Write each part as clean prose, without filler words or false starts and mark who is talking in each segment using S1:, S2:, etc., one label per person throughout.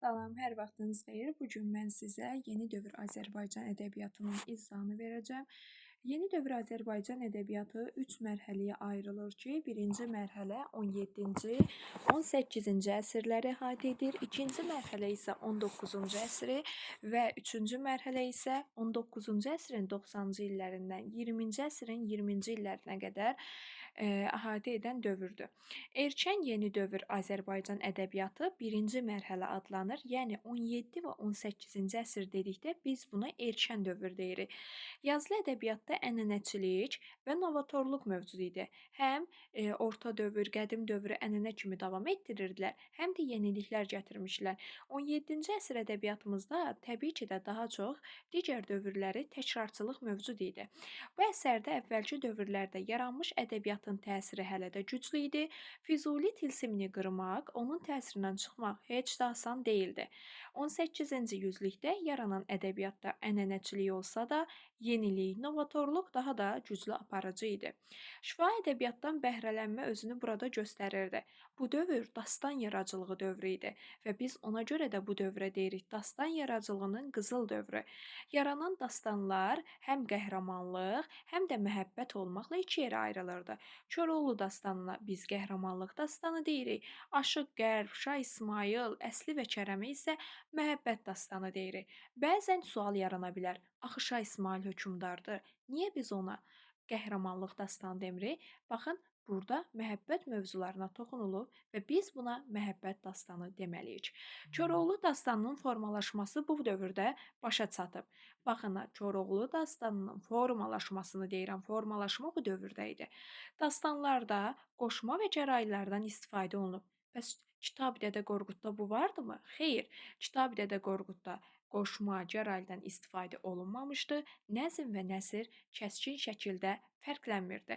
S1: Salam, hər vaxtınız xeyir. Bu gün mən sizə yeni dövr Azərbaycan ədəbiyyatının izahını verəcəm. Yeni dövr Azərbaycan ədəbiyyatı 3 mərhələyə ayrılır ki, birinci mərhələ 17-ci, 18-ci əsrləri əhatə edir, ikinci mərhələ isə 19-cu əsri və üçüncü mərhələ isə 19-cu əsrin 90-cı illərindən 20-ci əsrin 20-ci illərinə qədər əhatə edən dövrdür. Erkən yeni dövr Azərbaycan ədəbiyyatı birinci mərhələ adlanır. Yəni 17 və 18-ci əsr dedikdə biz buna erkən dövr deyirik. Yazılı ədəbiyyatda ənənəçilik və novatorluq mövcud idi. Həm orta dövr, qədim dövrü ənənə kimi davam etdirirdilər, həm də yeniliklər gətirmişlər. 17-ci əsr ədəbiyyatımızda təbii ki də daha çox digər dövrləri təkrarçılıq mövcud idi. Bu əsərdə əvvəlki dövrlərdə yaranmış ədəbiyyatın təsiri hələ də güclü idi. Füzuli tilsimini qırmaq, onun təsirindən çıxmaq heç də asan deyildi. 18-ci yüzlikdə yaranan ədəbiyyatda ənənəçilik olsa da, yenilik, novatorluq daha da güclü aparıcı idi. Şifahi ədəbiyyatdan bəhrələnmə özünü burada göstərirdi. Bu dövr dastan yaradıcılığı dövrü idi və biz ona görə də bu dövrə deyirik dastan yaradıcılığının qızıl dövrü. Yaranan dastanlar həm qəhrəmanlıq, həm də məhəbbət olmaqla iki yerə ayrılırdı. Koroğlu dastanına biz qəhrəmanlıq dastanı deyirik. Aşıq Qərb, Şah İsmayıl, Əsli və Kərəmə isə məhəbbət dastanı deyirik. Bəzən sual yarana bilər. Axı Şah İsmayıl hökmdardır. Niyə biz ona qəhrəmanlıq dastanı demirik? Baxın, burada məhəbbət mövzularına toxunulub və biz buna məhəbbət dastanı deməliyik. Koroğlu dastanının formalaşması bu dövrdə başa çatıb. Baxın, Koroğlu dastanının formalaşmasını deyirəm. Formalaşma bu dövrdə idi. Dastanlarda qoşma və gəraylərdən istifadə olunub. Bəs Kitab Dədə Qorqudda bu vardımı? Xeyr, Kitab Dədə Qorqudda qoşma, gəraydən istifadə olunmamışdı. Nəzm və nəsr kəskin şəkildə fərqlənmirdi.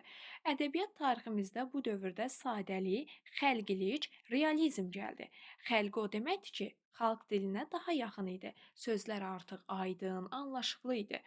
S1: Ədəbiyyat tariximizdə bu dövrdə sadəlik, xəlqilik, realizm gəldi. Xəlqi o deməkdir ki, xalq dilinə daha yaxın idi. Sözlər artıq aydın, anlaşıqlı idi.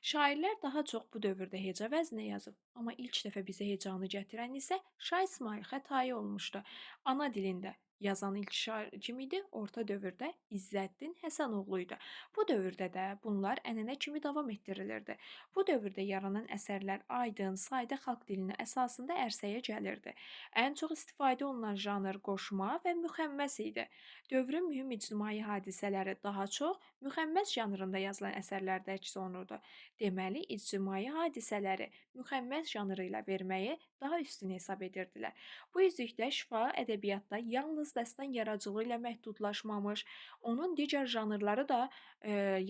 S1: Şairlər daha çox bu dövrdə heca vəzinə yazıb, amma ilk dəfə bizə hecanı gətirən isə Şah İsmayıl Xətai olmuşdu. Ana dilində yazan ilk şair kim idi? Orta dövrdə İzzəddin Həsənoğlu idi. Bu dövrdə də bunlar ənənə kimi davam etdirilirdi. Bu dövrdə yaranan əsərlər aydın, sadə xalq dilinin əsasında ərsəyə gəlirdi. Ən çox istifadə olunan janr qoşma və müxəmməs idi. Dövrün mühüm ictimai hadisələri daha çox müxəmməs janrında yazılan əsərlərdə əks olunurdu. Deməli, ictimai hadisələri müxəmməs janrı ilə verməyi daha üstün hesab edirdilər. Bu üzükdə şifahi ədəbiyyatda yalnız dəstan yaradıcılığı ilə məhdudlaşmamış, onun digər janrları da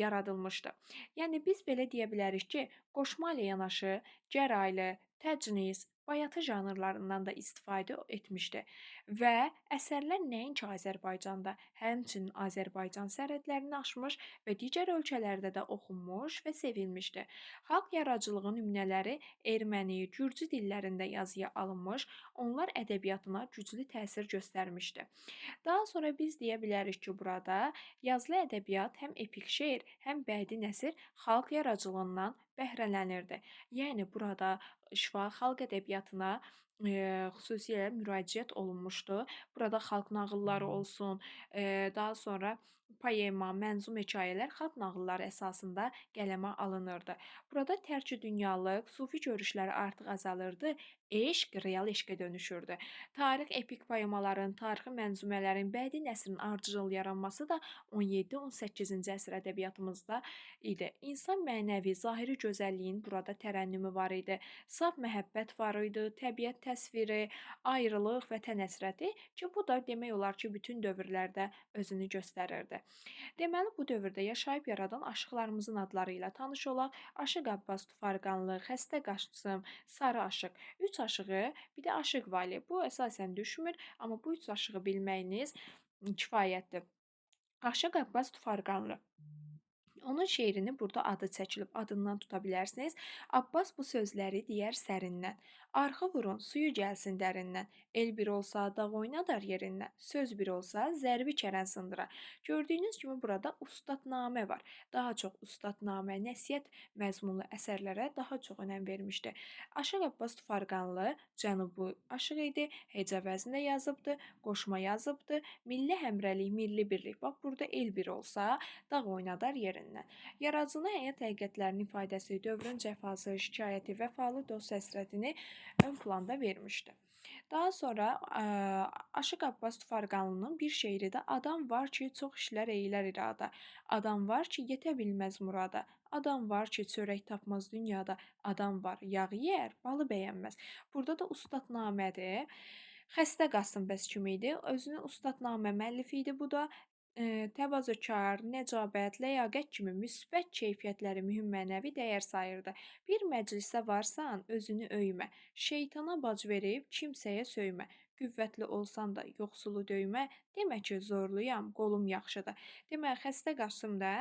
S1: yaradılmışdı. Yəni biz belə deyə bilərik ki, qoşma ilə yanaşı gəraylı, təcnis, bayatı janrlarından da istifadə etmişdi və əsərlər nəinki Azərbaycanda, həmçinin Azərbaycan sərhədlərini aşmış və digər ölkələrdə də oxunmuş və sevilmişdi. Xalq yaradıcılığı nümunələri erməni, gürcü dillərində yazıya alınmış, onlar ədəbiyyatına güclü təsir göstərmişdi. Daha sonra biz deyə bilərik ki, burada yazılı ədəbiyyat həm epik şeir, həm bədii nəsr xalq yaradıcılığından bəhrələnirdi. Yəni burada şifahi xalq ədəbiyyatına xüsusilə müraciət olunmuşdu. Burada xalq nağılları olsun, daha sonra poema, mənzum hekayələr xalq nağılları əsasında qələmə alınırdı. Burada tərki dünyalıq, sufi görüşləri artıq azalırdı, eşq real eşqə dönüşürdü. Tarix epik poemaların, tarixi mənzumələrin, bədii nəsrin ardıcıl yaranması da 17-18-ci əsr ədəbiyyatımızda idi. İnsan mənəvi, zahiri gözəlliyin burada tərənnümü var idi. Saf məhəbbət var idi, təbiət təsviri, ayrılıq, vətən həsrəti ki, bu da demək olar ki, bütün dövrlərdə özünü göstərirdi. Deməli, bu dövrdə yaşayıb yaradan aşıqlarımızın adları ilə tanış olaq. Aşıq Abbas Tufarqanlı, Xəstə Qasım, Sarı Aşıq. 3 aşığı, bir də Aşıq Vali. Bu əsasən düşmür, amma bu 3 aşığı bilməyiniz kifayətdir. Aşıq Abbas Tufarqanlı Onun şeirini burada adı çəkilib, adından tuta bilərsiniz. Abbas bu sözləri deyər sərindən. Arxa vurun, suyu gəlsin dərindən. El bir olsa dağ oynadar yerindən. Söz bir olsa zərbi kərən sındıra. Gördüyünüz kimi burada ustadnamə var. Daha çox ustadnamə, nəsihət məzmunlu əsərlərə daha çox önəm vermişdi. Aşıq Abbas Tufarqanlı Cənubi aşıq idi. Hecə vəznində yazıbdı, qoşma yazıbdı. Milli həmrəlik, milli birlik. Bax burada el bir olsa dağ oynadar yerindən. Yaradıcının həyat həqiqətlərinin ifadəsi, dövrün cəfası, şikayəti, vəfalı dost həsrətini ön planda vermişdi. Daha sonra Aşıq Abbas Tufarqanlının bir şeiri də adam var ki, çox işlər eylər irada. Adam var ki, yetə bilməz murada. Adam var ki, çörək tapmaz dünyada. Adam var, yağ yeyər, balı bəyənməz. Burada da ustadnamədir. Xəstə Qasım bəs kim idi? Özünü ustadnamə müəllifi idi bu da. Təvazökar, nəcabət, ləyaqət kimi müsbət keyfiyyətləri mühüm mənəvi dəyər sayırdı. Bir məclisdə varsan, özünü öymə. Şeytana bac verib kimsəyə söymə. Qüvvətli olsan da yoxsulu döymə. Demə ki, zorluyam, qolum yaxşıdır. Demək, Xəstə Qasım da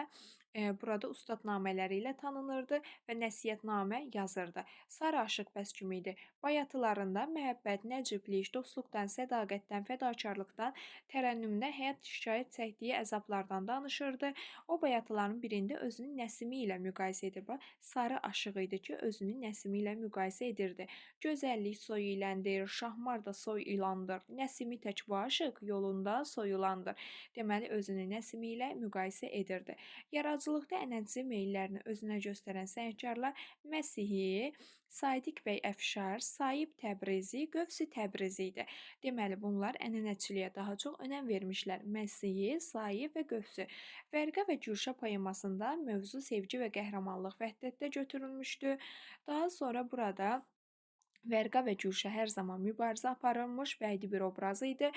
S1: burada ustadnamələri ilə tanınırdı və nəsihətnamə yazırdı. Sarı aşıq bəs kim idi? Bayatılarında məhəbbət, nəciblik, dostluqdan, sədaqətdən, fədakarlıqdan, tərənnümdə həyat şikayət çəkdiyi əzablardan danışırdı. O bayatıların birində özünü Nəsimi ilə müqayisə edir. Sarı aşıq idi ki, özünü Nəsimi ilə müqayisə edirdi. Gözəllik soy iləndir, şahmar da soy ilandır. Nəsimi tək bu aşıq yolunda soyulandır. Deməli, özünü Nəsimi ilə müqayisə edirdi. Yaradıcılıqda ənənəvi meyllərini özünə göstərən sənətkarlar Məsihi, Sadiq bəy Əfşar, Sayib Təbrizi, Qövsi Təbrizi idi. Deməli, bunlar ənənəçiliyə daha çox önəm vermişlər. Məsihi, Sayib və Qövsü. Vərqə və Gülşah poemasında mövzu sevgi və qəhrəmanlıq vəhdətdə götürülmüşdü. Daha sonra burada Vərqa və Gülşah hər zaman mübarizə aparılmış bədii bir obraz idi.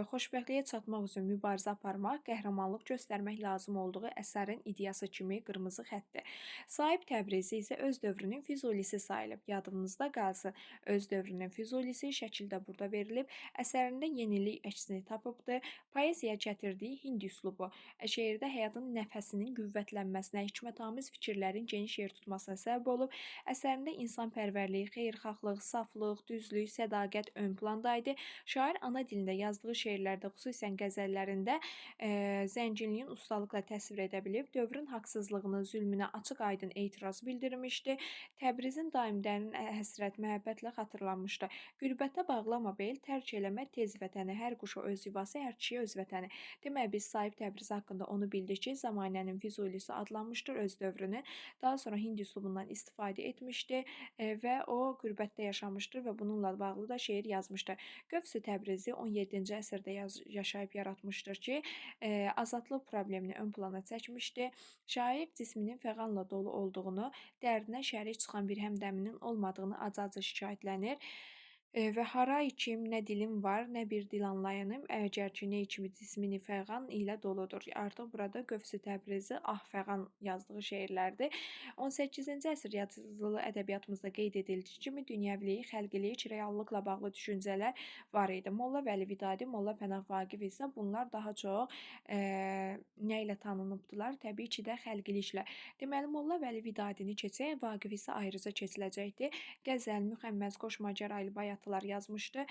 S1: Xoşbəxtliyə çatmaq üçün mübarizə aparmaq, qəhrəmanlıq göstərmək lazım olduğu əsərin ideyası kimi qırmızı xəttdir. Sahib Təbrizi isə öz dövrünün Füzulisi sayılıb. Yadınızda qalsın. Öz dövrünün Füzulisi şəkildə burada verilib. Əsərində yenilik əksini tapıbdı. Poeziyaya gətirdiyi Hind üslubu, şeirdə həyatın nəfəsinin qüvvətlənməsinə, hikmətamiz fikirlərin geniş yer tutmasına səbəb olub. Əsərində insanpərvərlik, xeyirxahlıq, saflıq, düzlük, sədaqət ön planda idi. Şair ana dilində yazdığı şeirlərdə, xüsusən qəzəllərində zənginliyin ustalıqla təsvir edə bilib, dövrün haqsızlığını, zülmünə açıq-aydın etiraz bildirmişdi. Təbrizin daim dərin həsrət, məhəbbətlə xatırlanmışdı. Qürbətə bağlama bel, tərk eləmə tez vətəni, hər quşa öz yuvası, hər kişiyə öz vətəni. Demək, biz Sahib Təbriz haqqında onu bildik ki, zamanənin Füzulisi adlanmışdır öz dövrünü. Daha sonra Hind üslubundan istifadə etmişdi və o qürbətdə yaşamışdır və bununla bağlı da şeir yazmışdır. Qövsü Təbrizi 17-ci əsrdə yaşayıb yaratmışdır ki, azadlıq problemini ön plana çəkmişdi. Şair cisminin fəğanla dolu olduğunu, dərdinə şərik çıxan bir həmdəminin olmadığını acı-acı şikayətlənir. Və haray kim, nə dilim var, nə bir dil anlayanım, əgər ki, nə kimi cismini fəğan ilə doludur. Artıq burada Qövsü Təbrizi fəğan yazdığı şeirlərdir. 18-ci əsr yazılı ədəbiyyatımızda qeyd edildiyi kimi dünyəvilik, xəlqilik, reallıqla bağlı düşüncələr var idi. Molla Vəli Vidadi, Molla Pənah Vaqif isə bunlar daha çox nə ilə tanınıbdılar? Təbii ki də xəlqiliklə. Deməli, Molla Vəli Vidadini keçək, Vaqif isə ayrıca keçiləcəkdir. Qəzəl, müxəmməz, qoşma, gəraylı bayatılar yazmışdı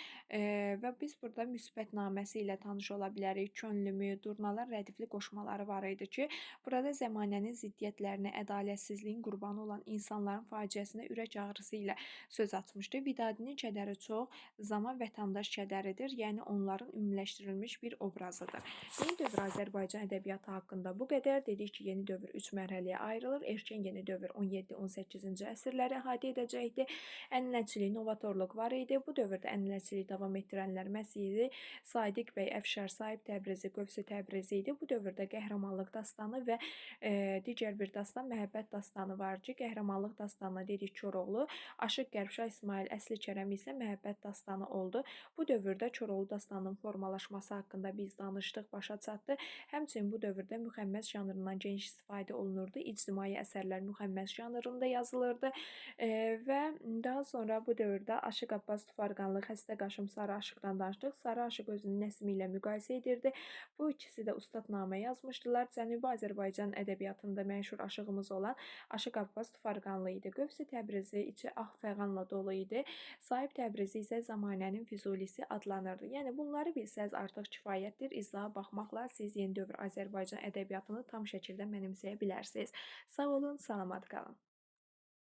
S1: və biz burada müsbətnaməsi ilə tanış ola bilərik. Könlümü, durnalar rədifli qoşmaları var idi ki, burada zəmanənin ziddiyyətlərini, ədalətsizliyin qurbanı olan insanların faciəsinə ürək ağrısı ilə söz açmışdı. Vidadinin kədəri çox, zaman vətəndaş kədəridir, yəni onların ümumiləşdirilmiş bir obrazıdır. Yeni dövr Azərbaycan ədəbiyyatı haqqında bu qədər. Dedik ki, yeni dövr 3 mərhələyə ayrılır. Erkən yeni dövr 17-18-ci əsrləri əhatə edəcəkdir. Ənənəçilik, novatorluq var idi. Bu dövrdə ənənəçilik davam etdirənlər Məsihi, Sadiq bəy Əfşar, Sahib Təbrizi, Qövsü Təbrizi idi. Bu dövrdə qəhrəmanlıq dastanı və digər bir dastan məhəbbət dastanı var ki, qəhrəmanlıq dastanına dedik Koroğlu, Aşıq Qərbşah İsmail Əsli Kərəm isə məhəbbət dastanı oldu. Bu dövrdə Koroğlu dastanının formalaşması haqqında biz danışdıq, başa çatdı. Həmçinin bu dövrdə müxəmməs janrından geniş istifadə olunurdu. İctimai əsərlər müxəmməs janrında yazılırdı və daha sonra bu dövrdə Aşıq Abbas Abbas Tufarqanlı Xəstə qaşım Sarı Aşıqdan danışdıq. Sarı Aşıq özünü Nəsimi ilə müqayisə edirdi. Bu ikisi də ustadnamə yazmışdılar. Cənubi Azərbaycan ədəbiyyatında məşhur aşığımız olan Aşıq Abbas Tufarqanlı idi. Qövsi Təbrizi içi ah fəğanla dolu idi. Sahib Təbrizi isə zamanənin Füzulisi adlanırdı. Yəni bunları bilsəz artıq kifayətdir. İzaha baxmaqla siz yeni dövr Azərbaycan ədəbiyyatını tam şəkildə mənimsəyə bilərsiniz. Sağ olun, salamat qalın.